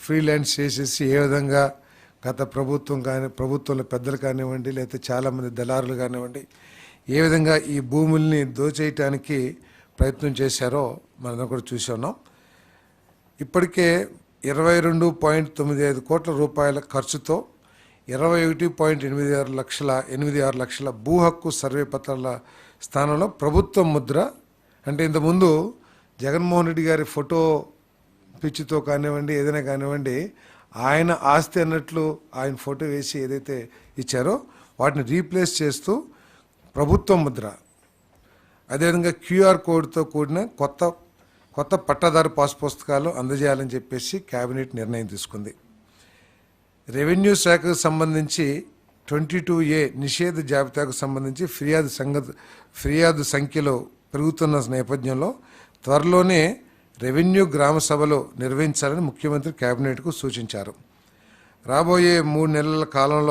Freelance చేసేసి ఏ విధంగా గత ప్రభుత్వంలో పెద్దలు కానివ్వండి, లేకపోతే చాలామంది దళారులు కానివ్వండి, ఏ విధంగా ఈ భూముల్ని దోచేయటానికి ప్రయత్నం చేశారో మనం కూడా చూసి ఉన్నాం. ఇప్పటికే 22.95 కోట్ల రూపాయల ఖర్చుతో 21.86 లక్షల భూ హక్కు సర్వే పత్రాల స్థానంలో ప్రభుత్వం ముద్ర, అంటే ఇంతకుముందు జగన్మోహన్ రెడ్డి గారి ఫోటో పిచ్చితో కానివ్వండి, ఏదైనా కానివ్వండి, ఆయన ఆస్తి అన్నట్లు ఆయన ఫోటో వేసి ఏదైతే ఇచ్చారో వాటిని రీప్లేస్ చేస్తూ ప్రభుత్వం ముద్ర, అదేవిధంగా క్యూఆర్ కోడ్తో కూడిన కొత్త పట్టాదారు పాస్ పుస్తకాలు అందజేయాలని చెప్పేసి కేబినెట్ నిర్ణయం తీసుకుంది. రెవెన్యూ శాఖకు సంబంధించి 22A నిషేధ జాబితాకు సంబంధించి ఫిర్యాదు సంఖ్యలో పెరుగుతున్న నేపథ్యంలో త్వరలోనే రెవెన్యూ గ్రామ సభలు నిర్వహించాలని ముఖ్యమంత్రి కేబినెట్కు సూచించారు. రాబోయే 3 నెలల కాలంలో